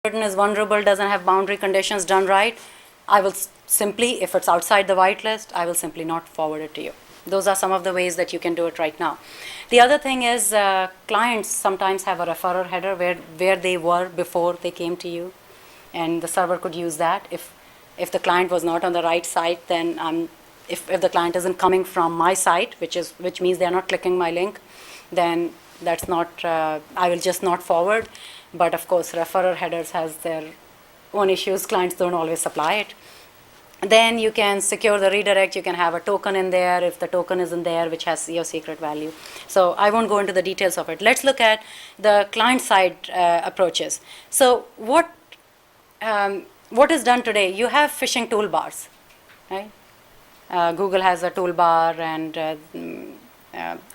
is vulnerable, doesn't have boundary conditions done right, I will simply, if it's outside the whitelist, I will simply not forward it to you. Those are some of the ways that you can do it right now. The other thing is clients sometimes have a referrer header where they were before they came to you, and the server could use that. If the client was not on the right site, then if the client isn't coming from my site, which means they're not clicking my link, then that's not, I will just not forward. But of course, referrer headers has their own issues. Clients don't always supply it. Then you can secure the redirect. You can have a token in there if the token isn't there, which has your secret value. So I won't go into the details of it. Let's look at the client-side approaches. So what is done today? You have phishing toolbars, right? Google has a toolbar, and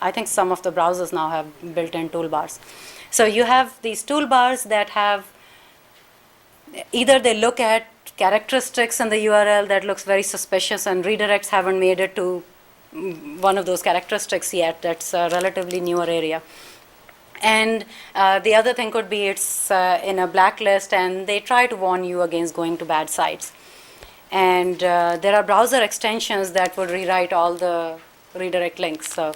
I think some of the browsers now have built-in toolbars. So you have these toolbars that have, either they look at characteristics in the URL that looks very suspicious, and redirects haven't made it to one of those characteristics yet. That's a relatively newer area. And the other thing could be it's in a blacklist, and they try to warn you against going to bad sites. And there are browser extensions that will rewrite all the redirect links. So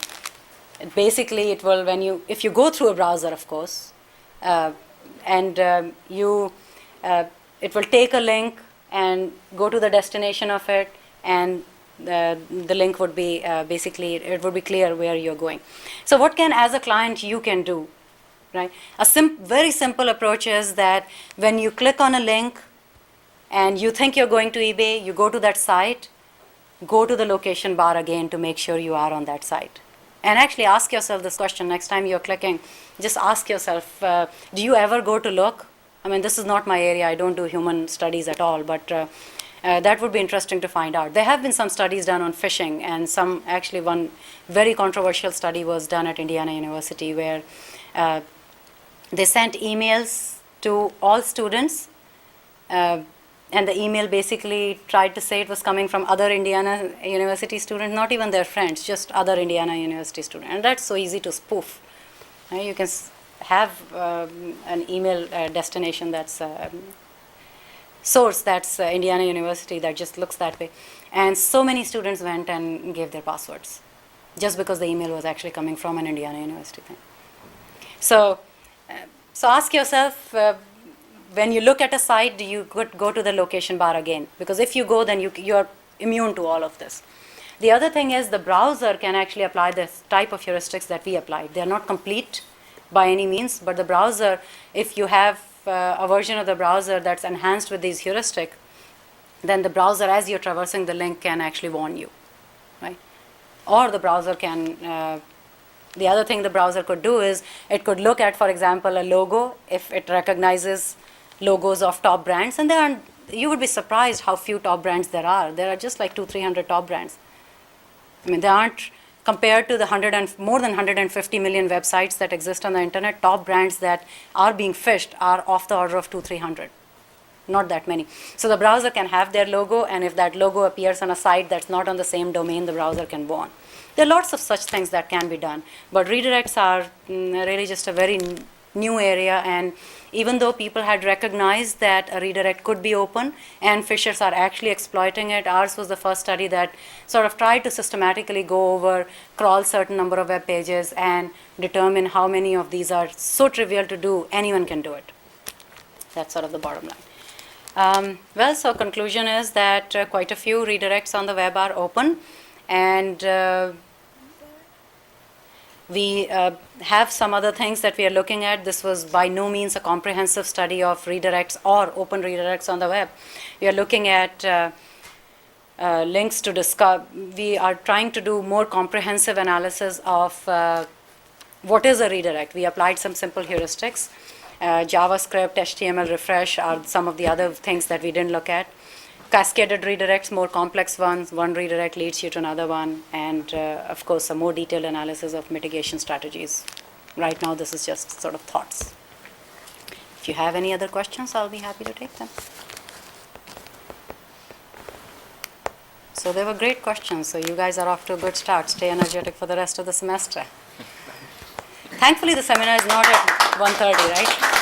basically, it will, if you go through a browser, of course, and it will take a link and go to the destination of it, and the link would be basically, it would be clear where you're going. So what can, as a client, you can do, right? A very simple approach is that when you click on a link and you think you're going to eBay, you go to that site, go to the location bar again to make sure you are on that site. And actually ask yourself this question next time you're clicking. Just ask yourself, do you ever go to look? I mean, this is not my area. I don't do human studies at all, but that would be interesting to find out. There have been some studies done on phishing, and actually one very controversial study was done at Indiana University where they sent emails to all students, and the email basically tried to say it was coming from other Indiana University students, not even their friends, just other Indiana University students. And that's so easy to spoof. Right? You can have an email destination that's source that's Indiana University that just looks that way. And so many students went and gave their passwords just because the email was actually coming from an Indiana University thing. So ask yourself, when you look at a site, do you go to the location bar again? Because if you go, then you're immune to all of this. The other thing is the browser can actually apply the type of heuristics that we applied. They're not complete by any means, but the browser, if you have a version of the browser that's enhanced with these heuristics, then the browser, as you're traversing the link, can actually warn you, right? Or the browser can, the other thing the browser could do is it could look at, for example, a logo, if it recognizes logos of top brands, and you would be surprised how few top brands there are. There are just like 200-300 top brands. I mean, they aren't, compared to the more than 150 million websites that exist on the internet, top brands that are being phished are of the order of 200-300, not that many. So the browser can have their logo, and if that logo appears on a site that's not on the same domain, the browser can warn. There are lots of such things that can be done, but redirects are really just a very new area, and even though people had recognized that a redirect could be open and phishers are actually exploiting it, ours was the first study that sort of tried to systematically go over, crawl certain number of web pages and determine how many of these are so trivial to do, anyone can do it. That's sort of the bottom line. Well, so conclusion is that quite a few redirects on the web are open, and we have some other things that we are looking at. This was by no means a comprehensive study of redirects or open redirects on the web. We are looking at links to discover. We are trying to do more comprehensive analysis of what is a redirect. We applied some simple heuristics. JavaScript, HTML refresh are some of the other things that we didn't look at. Cascaded redirects, more complex ones. One redirect leads you to another one. And of course, a more detailed analysis of mitigation strategies. Right now, this is just sort of thoughts. If you have any other questions, I'll be happy to take them. So they were great questions. So you guys are off to a good start. Stay energetic for the rest of the semester. Thankfully, the seminar is not at 1:30, right?